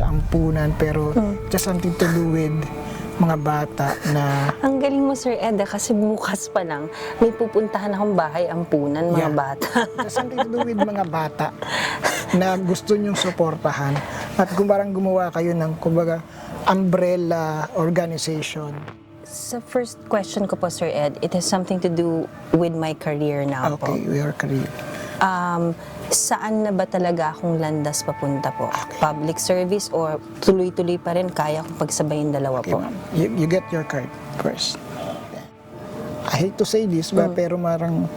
siya ampunan, pero just something to do with mga bata na... Ang galing mo, Sir Ed, kasi bukas pa lang, may pupuntahan akong bahay ampunan, mga bata. Just something to do with mga bata na gusto nyong suportahan. At kumbarang gumawa kayo ng, kumbaga, umbrella organization. Sa first question ko po, Sir Ed, it has something to do with my career now po. Okay, your career. Saan na ba talaga akong landas papunta po? Public service or tuloy-tuloy pa rin kaya kong pagsabayin dalawa Okay, po? ma'am. You get your card first. I hate to say this, pero marang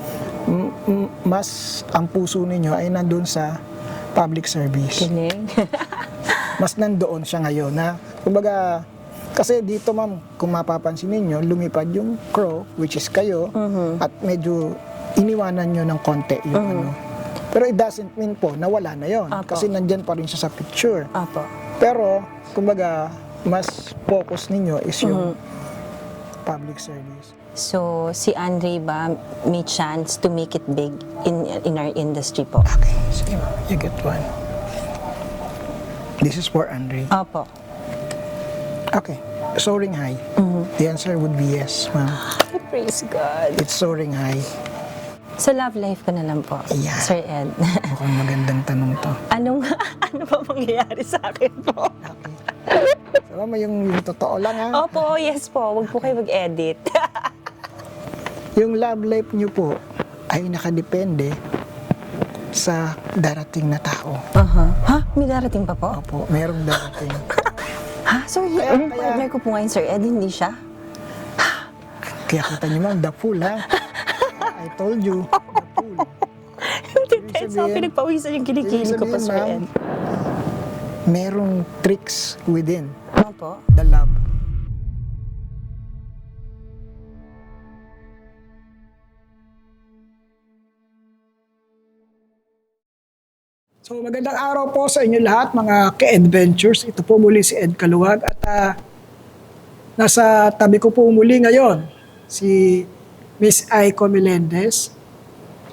mas ang puso ninyo ay nandun sa public service. Kiling. Mas nandoon siya ngayon na, kumbaga, kasi dito ma'am, kung mapapansin ninyo, lumipad yung crow, which is kayo, at medyo iniwanan nyo ng konti yung ano. Pero it doesn't mean po na wala na yon, kasi nandyan pa rin siya sa picture. Apo. Pero, kumbaga, mas focus ninyo is yung public service. So, si Andre ba may chance to make it big in our industry po? Okay, sige ma'am, you get one. This is for Andre. Opo. Okay, soaring high. The answer would be yes, ma'am. Praise God. It's soaring high. Sa love life ko na lang po, Yeah. Sir Ed. Mukhang magandang tanong to. ano ba mangyayari sa akin po? Okay. So, ma'am, yung totoo lang ha. Opo, yes po. Huwag po kayo mag-edit. Yung love life nyo po ay nakadepende sa darating na tao. Ha? May darating pa po? Opo, merong darating. Ha? So, yung partner ko po ngayon, Sir Ed, hindi siya? Kaya kita nyo ma'am, the fool ha. I told you, the fool. Hindi, Ibig so sabihin- pinagpawisan yung kilikili ko po, Ibig Sir sabihin, Ed. ma'am, merong tricks within Opo. the love. So magandang araw po sa inyo lahat mga ka-adventures. Ito po muli si Ed Kaluwag at nasa tabi ko po muli ngayon si Miss Aiko Melendez.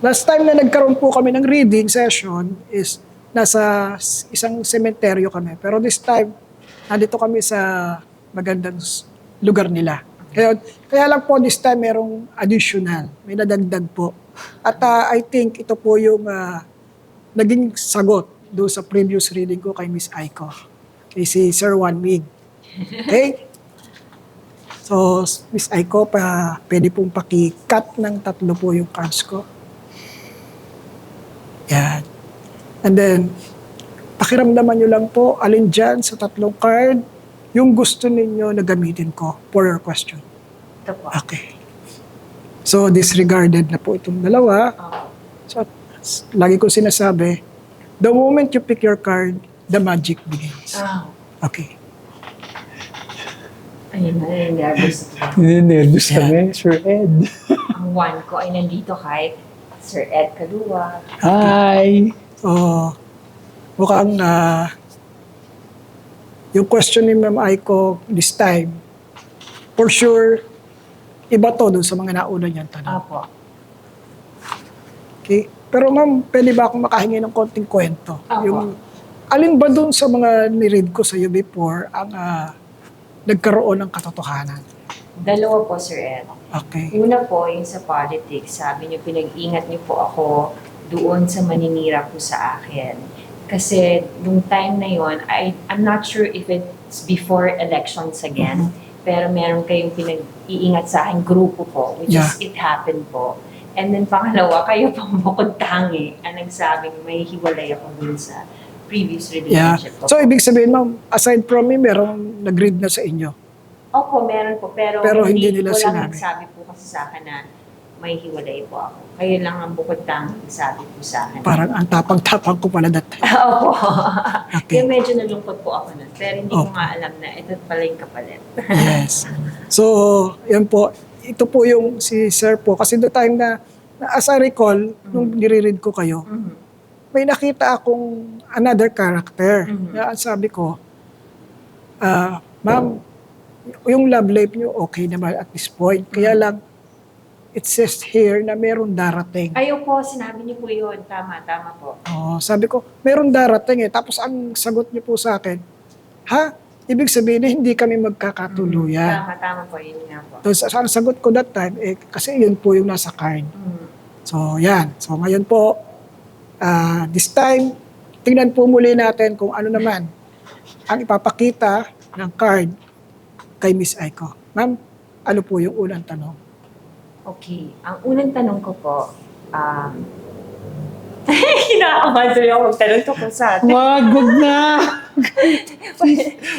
Last time na nagkaroon po kami ng reading session is nasa isang sementeryo kami. Pero this time, nandito kami sa magandang lugar nila. Kaya lang po this time merong additional, may nadagdag po. At I think ito po yung naging sagot doon sa previous reading ko kay Miss Aiko, kay si Sir Juan Mig. Okay? So, Miss Aiko, pwede pong paki-cut ng 3 po yung cards ko. Yan. And then, pakiramdaman nyo lang po, alin dyan sa 3 card, yung gusto ninyo na gamitin ko for your question. Ito po. Okay. So, disregarded na po itong dalawa. So, lagi ko sinasabi, the moment you pick your card, the magic begins. Okay. Ayun na, nervous. Nervous kami, Sir Ed. Ang one ko ay nandito kay Sir Ed Kaluwag. Hi! So, mukhang yung question ni Ma'am Aiko this time, for sure, iba to dun sa mga nauna niyang tanong. Apo. Okay? Pero ma'am, pwede ba akong makahingi ng konting kwento? Apo. Yung, alin ba dun sa mga niread ko sa iyo before ang nagkaroon ng katotohanan? Dalawa po, Sir Ed. Okay. Una po, yung sa politics, sabi niyo, pinag-ingat niyo po ako doon sa maninira po sa akin. Kasi nung time na yon, I'm not sure if it's before elections again, pero meron kayong pinag-iingat sa akin, grupo po, which is it happened po. And then pangalawa, kayo pang bukod tangi ang nagsabing may hiwalay ako dun sa previous Yeah. relationship ko. So, ibig sabihin ma'am, aside from me, merong nag-read na sa inyo. Opo, meron po. Pero Hindi nila walang sinabi. nagsabi po kasi sa akin na may hiwalay po ako. Kayo lang ang bukod tangi sabi po sa akin. Parang ang tapang-tapang ko pala that time. Opo. Okay. Kaya medyo nalungkot po ako nun. Pero hindi ko Opo. nga alam na ito pala yung kapalit. Yes. So, yan po. Ito po yung si Sir po. Kasi the time na as I recall, nung nire-read ko kayo, may nakita akong another character. Na sabi ko, ma'am, yung love life niyo okay naman at this point. Kaya lang, it says here na meron darating. Ayaw po, sinabi niyo po yun. Tama, tama po. Oh, sabi ko, meron darating eh. Tapos ang sagot niyo po sa akin, Ha? Ibig sabihin na hindi kami magkakatuluyan. Tama po, yun nga po. So, ang sagot ko that time, kasi yun po yung nasa card. Mm. So, yan. So, ngayon po, this time, tingnan po muli natin kung ano naman ang ipapakita ng card kay Miss Aiko. Ma'am, ano po yung unang tanong? Okay. Ang unang tanong ko po, kinakabahan tuloy ako magtanong tungkol sa atin. Wag na!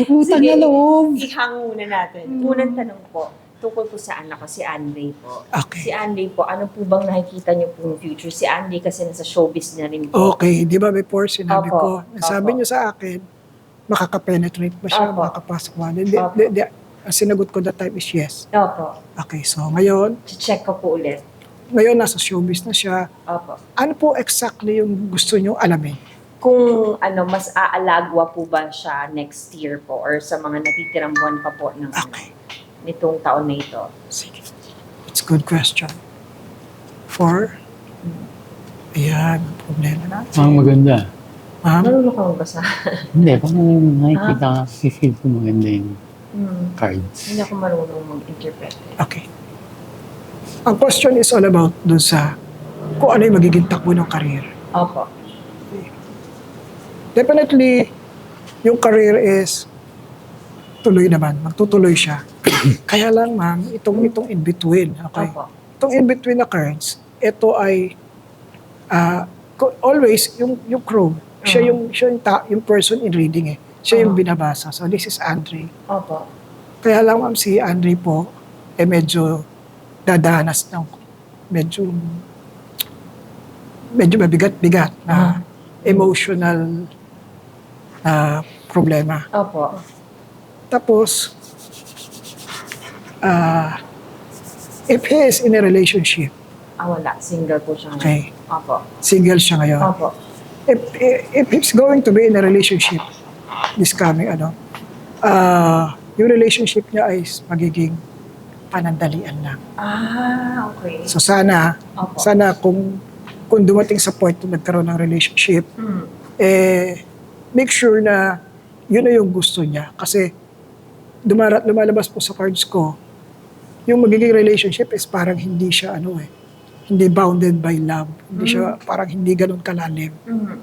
Utang na loob. Ihang muna natin. Unang tanong po, tungkol po sa anak ko, si Andre po. Okay. Si Andre po, ano po bang nakikita niyo po yung future? Si Andre kasi nasa showbiz na rin po. Okay, di ba before sinabi Opo, ko, sabi opo. niyo sa akin, makaka-penetrate ba siya, Opo. makakapasok ba? Opo. Ang sinagot ko that time is yes. Opo. Okay, so ngayon, Check ko po ulit. nasa showbiz na siya. Opo. Ano po exactly yung gusto niyo alamin? Kung mas aalagwa po ba siya next year po or sa mga natitirang buwan pa po ng Okay, nitong taon na ito. sige. It's a good question. Ayan, ang problema na. Ang maganda. Ma'am, Marunong ka magbasa? Hindi, parang nakikita ka, feel ko maganda yung cards. Hindi ako marunong mag-interpret. okay. Ang question is all about dun sa kung ano yung magiging takbo ng career. Opo. Definitely, yung career is tuloy naman, magtutuloy siya. Kaya lang ma'am, itong in-between, okay? Opo. Itong in-between na cards, ito ay always yung crew, siya yung person in reading eh. Siya yung binabasa. So this is Andre. Opo. Kaya lang ma'am, si Andre po, medyo dadanas ng medyo mabigat-bigat na emotional na problema. Opo. Tapos, if he is in a relationship, Wala. Single po siya ngayon. okay, Opo. single siya ngayon. Opo. If he's going to be in a relationship, this coming, yung relationship niya ay magiging panandalian lang. Okay. So sana Opo. kung dumating sa point na nagkaroon ng relationship, Mm. make sure na yun na yung gusto niya. Kasi lumalabas po sa cards ko, yung magiging relationship is parang hindi siya hindi bounded by love. Hindi siya parang hindi ganun kalalim. Mm.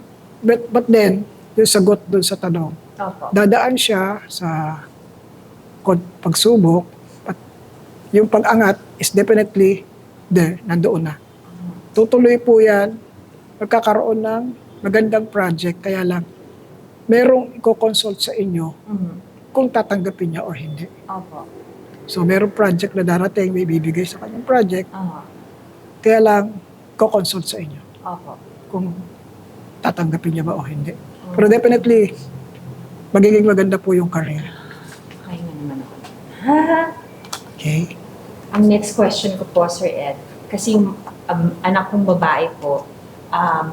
But then, yung sagot dun sa tanong, Opo. dadaan siya sa pagsubok at yung pag-angat is definitely there, nandoon na. Tutuloy po yan, magkakaroon ng magandang project, kaya lang merong i-consult sa inyo Mm. kung tatanggapin niya or hindi. Opo. So merong project na darating, may bibigay sa kanyang project, Aha. kaya lang i-consult sa inyo Opo. kung tatanggapin niya ba o hindi. Pero definitely, magiging maganda po yung career. Kaya nga naman ako. Okay? Ang next question ko po, Sir Ed, kasi yung anak kong babae po,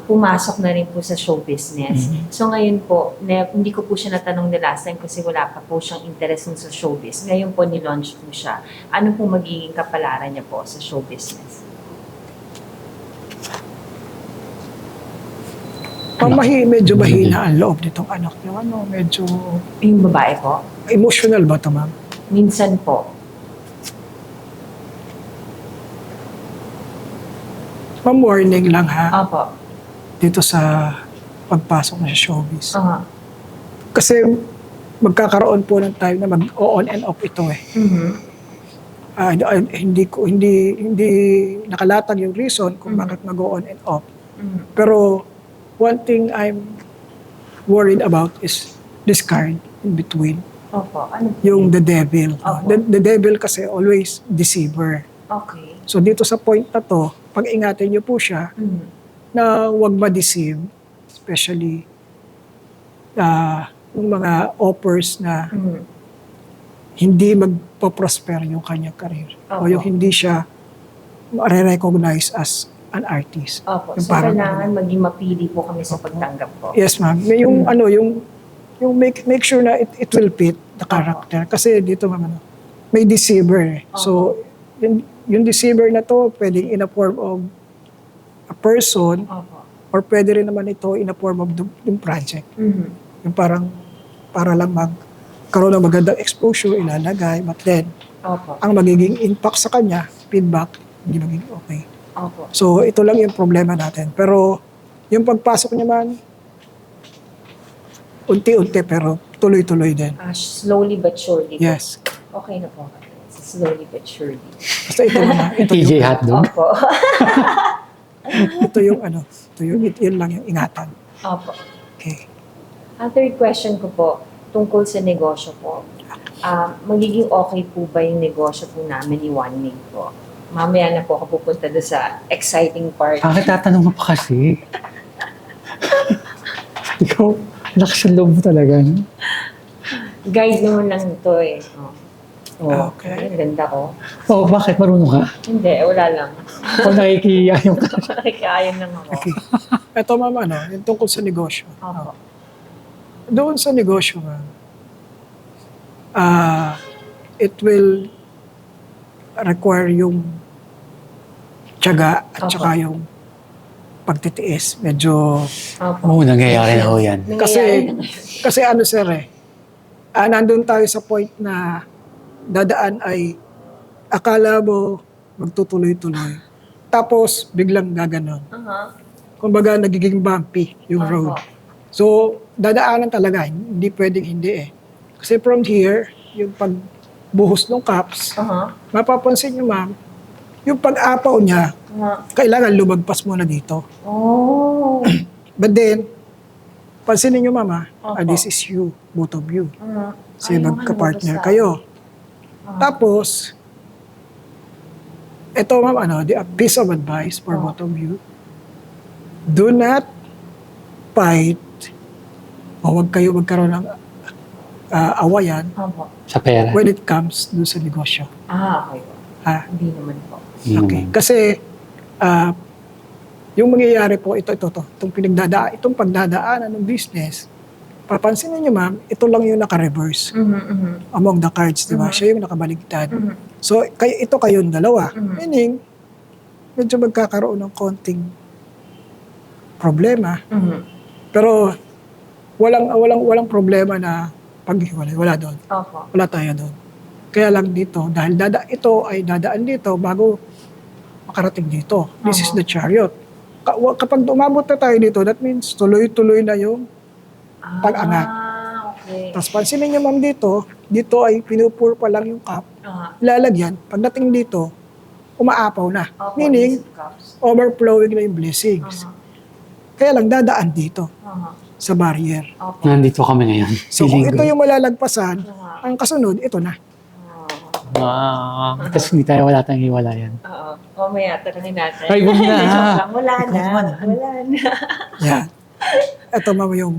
pumasok na rin po sa show business. So ngayon po, hindi ko po siya natanong the last time kasi wala pa po siyang interest sa showbiz. Ngayon po ni-launch po siya. Ano po magiging kapalaran niya po sa show business? Medyo mahina ang loob nitong anak niyo. Medyo Yung babae po? emotional ba ito, ma'am? Minsan po. Ma'am, warning lang ha, Opo. dito sa pagpasok na sa showbiz. Aha. Kasi magkakaroon po ng time na mag-on and off ito eh. Mhm. Hindi nakalatag yung reason kung bakit mag-on and off. Mhm. Pero one thing I'm worried about is this card in between. Opo. Ano po? Yung the devil. Opo. The devil kasi always deceiver. Okay. So dito sa point na to, pag-ingatan niyo po siya Mhm. na huwag ma-deceive, especially yung mga offers na Mhm. hindi magpo-prosper yung kanyang career. O Opo. yung hindi siya ma-recognize as an artist. Opo. Yung So parang kailangan maging mapili po kami sa pagtanggap po. Yes, ma'am. May yung make sure na it will fit the character. Kasi dito, ma'am, may deceiver. So, yung deceiver na to, pwedeng in a form of a person Opo. or pwede rin naman ito in a form of yung project. Mhm. Yung parang para lang magkaroon ng magandang exposure, ilalagay. But then, Opo. ang magiging impact sa kanya, feedback, hindi magiging okay. Opo. So, ito lang yung problema natin. Pero, yung pagpasok niya man, unti-unti pero tuloy-tuloy din. Slowly but surely. Yes. Okay na po. Slowly but surely. Basta ito na. Ito TJ yung, hotdog. Opo. ito yung ano, yun lang yung ingatan. Opo. Okay. Ang third question ko po, tungkol sa negosyo po. Magiging okay po ba yung negosyo po namin ni One Wing po? Mamaya na po ako pupunta doon sa exciting part. Bakit tatanong mo pa kasi? Ikaw, lakas ang loob mo talaga. No? Guide naman lang ito eh. Okay. Ang ganda ko. Oo, bakit? Marunong ka? Hindi, wala lang. O nakikiayong ka? Nakikaayon lang ako. Okay. Ito ma'am, ano, yung tungkol sa negosyo. Opo. Doon sa negosyo ma'am, it will require yung tiyaga at Opo. saka yung pagtitiis. Medyo, Opo. Oo, nangyayari na ho yan. Nangyayari kasi, na ngayon. kasi ano sir nandun tayo sa point na dadaan ay akala mo magtutuloy-tuloy. Tapos, biglang gaganon. Kumbaga, nagiging bumpy yung Opo. road. So, dadaanan talaga. Hindi pwedeng hindi eh. Kasi from here, yung pagbuhos ng cups, mapapansin nyo ma'am, yung pag-apaw niya, kailangan lumagpas muna dito. Oh. But then, pansinin nyo mama, Opo. this is you, both of you. Kasi Ay, magka-partner basta. kayo. Tapos, ito ma'am, a piece of advice for both of you. Do not fight o huwag kayo magkaroon ng awayan Opo. Sa pera. when it comes dun sa negosyo. Okay po. Ha? Hindi naman po. Okay. Kasi, yung mangyayari po, itong pagdadaanan ng business, papansinin nyo ma'am, ito lang yung naka-reverse among the cards, di ba? Siya yung nakabaligtad. So, ito kayong dalawa. Meaning, medyo magkakaroon ng konting problema. Pero, walang problema na paghiwalay. Wala doon. Opo. Wala tayo doon. Kaya lang dito, dahil ito ay dadaan dito bago makarating dito. This is the chariot. Kapag umabot na tayo dito, that means tuloy-tuloy na yung pag-angat. Okay. Tapos pansinin nyo ma'am dito ay pinupur pa lang yung cup. Lalagyan, pagdating dito, umaapaw na. Opo, Meaning, Ace of Cups. overflowing na yung blessings. Kaya lang dadaan dito sa barrier. Opo. Nandito kami ngayon. So kung Feeling ito ko. yung malalagpasan, ang kasunod, ito na. Tapos hindi tayo wala tayong hiwalayan. Oo. Mamaya, tanongin natin. Ay, huwag na. Joke lang. Wala Ikaw na. naman. Wala na. Yan. Ito ma'am yung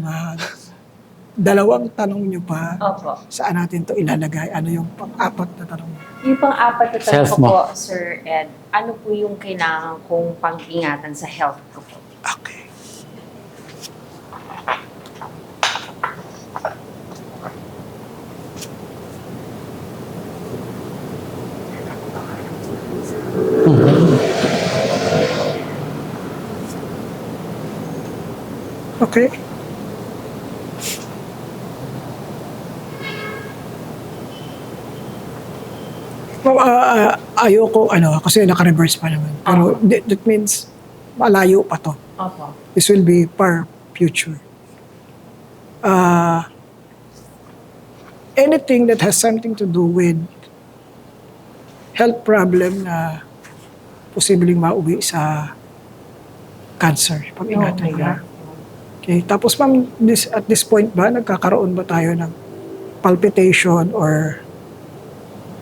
dalawang tanong nyo pa. Opo. Saan natin to ilalagay? Ano yung pang-apat na tanong mo? Yung pang-apat na tanong Health ko mo. po, Sir Ed, ano po yung kailangan kong pag-ingatan sa health ko po? Okay. Okay. Ayoko, kasi naka-reverse pa naman. Pero that means, malayo pa to. Opo. This will be far future. Anything that has something to do with health problem na posibleng mauwi sa cancer. Pag-ingatan Oh my nyo. God. Okay. Tapos ma'am, at this point ba, nagkakaroon ba tayo ng palpitation or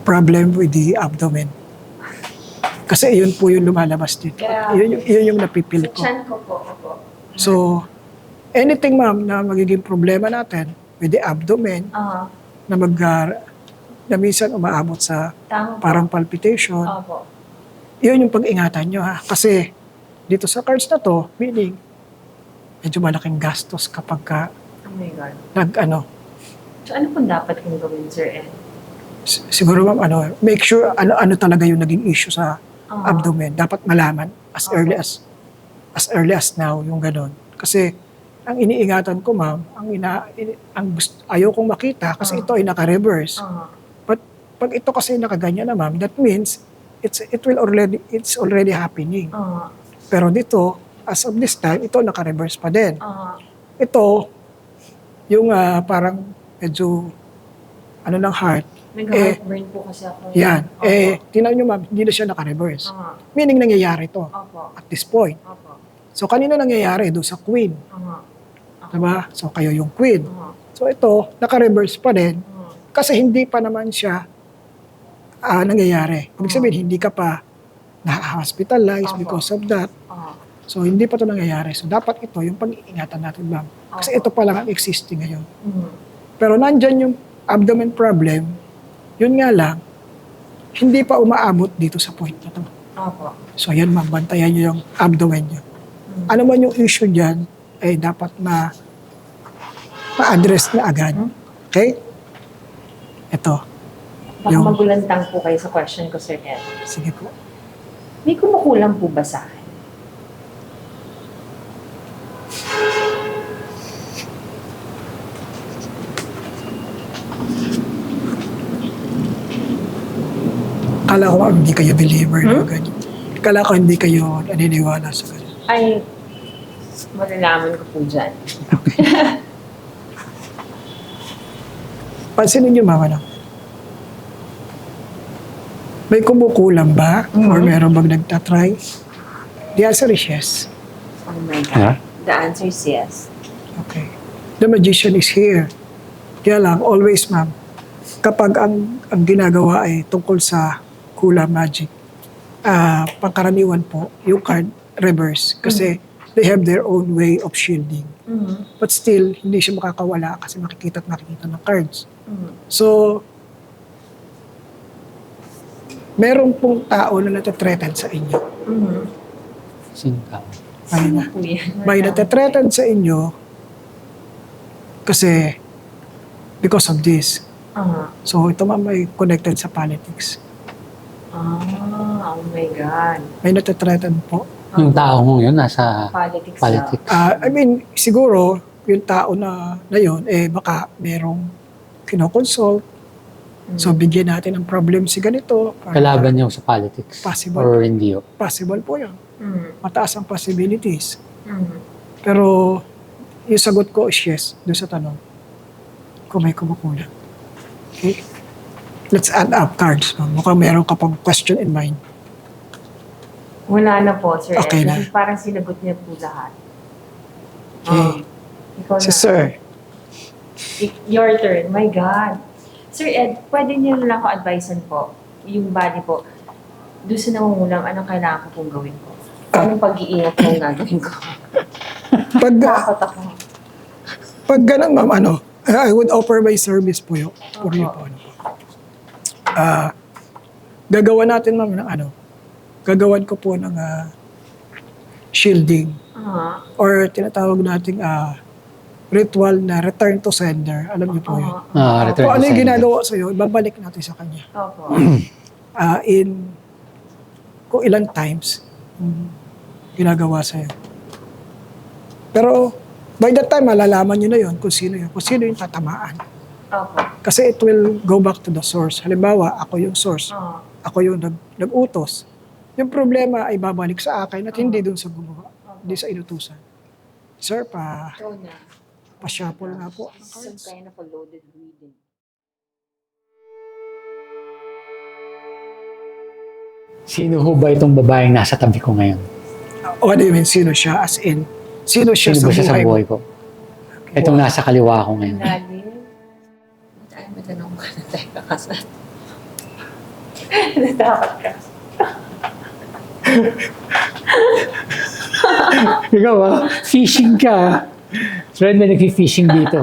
problem with the abdomen? Kasi yun po yung lumalabas dito. Grabe. Yun yung napipil Sa ko. chan ko po. Opo. So, anything ma'am na magiging problema natin with the abdomen na na minsan umaabot sa Tama po. parang palpitation, Opo. yun yung pag-ingatan nyo ha. Kasi dito sa cards na to, meaning medyo malaking gastos kapag ka Oh my God. nag. So ano pong dapat kong gawin, Sir Ed? Siguro ma'am, make sure ano talaga yung naging issue sa abdomen. Dapat malaman as early as now yung ganon. Kasi ang iniingatan ko, ma'am, ayaw kong makita kasi ito ay naka-reverse. But pag ito kasi nakaganyan na, ma'am, that means it's already happening. Pero dito, as of this time, ito naka-reverse pa din. Ito, yung parang medyo ng heart. Nag-heartburn po kasi ako. Yan. Opo. Tingnan nyo, ma'am, hindi na siya naka-reverse. Aha. Meaning nangyayari to Opo. at this point. Opo. So, kanina nangyayari doon sa queen. Aha. Diba? So, kayo yung queen. Aha. So, ito, naka-reverse pa din Aha. kasi hindi pa naman siya nangyayari. Ibig sabihin, hindi ka pa na-hospitalized Opo. because of that. Aha. So, hindi pa ito nangyayari. So, dapat ito yung pag-iingatan natin, ma'am. Kasi ito pa lang ang existing ngayon. Pero nandyan yung abdomen problem, yun nga lang, hindi pa umaabot dito sa point na to. Opo. So, yan, ma'am, bantayan nyo yung abdomen nyo. Ano man yung issue dyan, ay dapat ma-address na agad. Okay? Ito. Baka Yung- magulantang po kayo sa question ko, Sir Ed. Sige po. May kumukulang po ba sa akin? Kala ko hindi kayo believer na ganyan. Kala ko hindi kayo naniniwala sa ganyan. Ay, malalaman ko po dyan. Pansinin nyo, mama, no? May kumukulang ba? Or meron bang nagtatry? The answer is yes. Oh my Ha? God. The answer is yes. Okay. The magician is here. Kaya lang, always, ma'am, kapag ang ginagawa ay tungkol sa hula magic, pangkaraniwan po, yung card reverse. Kasi they have their own way of shielding. But still, hindi siya makakawala kasi makikita at nakikita ng cards. So, meron pong tao na natathreaten sa inyo. Sino tao? May na. Po yan. May natathreaten sa inyo kasi because of this. So, ito ma'am may connected sa politics. Oh my God. May natathreaten po. Yung tao mo yun, nasa Politics. politics. I mean, siguro, yung tao na yun, baka merong kinoconsult. So, bigyan natin ng problem si ganito. para- Kalaban niyo sa politics. Possible. Or hindi yun. Possible po yun. Mm. Mataas ang possibilities. Mm. Pero, yung sagot ko is yes, doon sa tanong. Kung may kumukulang. Okay? Let's add up cards. Mukhang meron ka pang question in mind. Wala na po, Sir Okay Ed. na. Kasi parang sinagot niya po lahat. Okay. Ikaw Si na. Sir, Your turn. My God. Sir Ed, pwede niyo lang ako advisean po, yung body po, doon sa nangungulam, anong kailangan ko pong gawin po? Anong pag-iingat po ang gagawin ko? pag, Takot ako. pag ganun, ma'am, I would offer my service po yun. For you po, gagawa natin, ma'am, ng gagawan ko po ng shielding or tinatawag nating ritual na return to sender. Alam niyo po yun. Return Kung to ano yung sender. ginagawa sa'yo, ibabalik natin sa kanya. Opo. Kung ilang times ginagawa sa'yo. Pero by that time, malalaman nyo na yun kung sino yun. Kung sino yung tatamaan. Opo. Kasi it will go back to the source. Halimbawa, ako yung source. Oo. Ako yung nag-utos. Yung problema ay babalik sa akin at hindi dun sa gumawa. Hindi sa inutusan. Sir, Ikaw na. pa-shuffle nga po. ang Some cards. kind of a loaded reading. Sino ho ba itong babaeng nasa tabi ko ngayon? What do you mean, sino siya? As in, sino siya Sino sa ba siya sa buhay mo? buhay ko? Itong nasa kaliwa ko ngayon. Lalim. Ay, matanong ka na tayo kakasal. Natakot ka. Ikaw fishing ka. Friend na nag-fishing dito.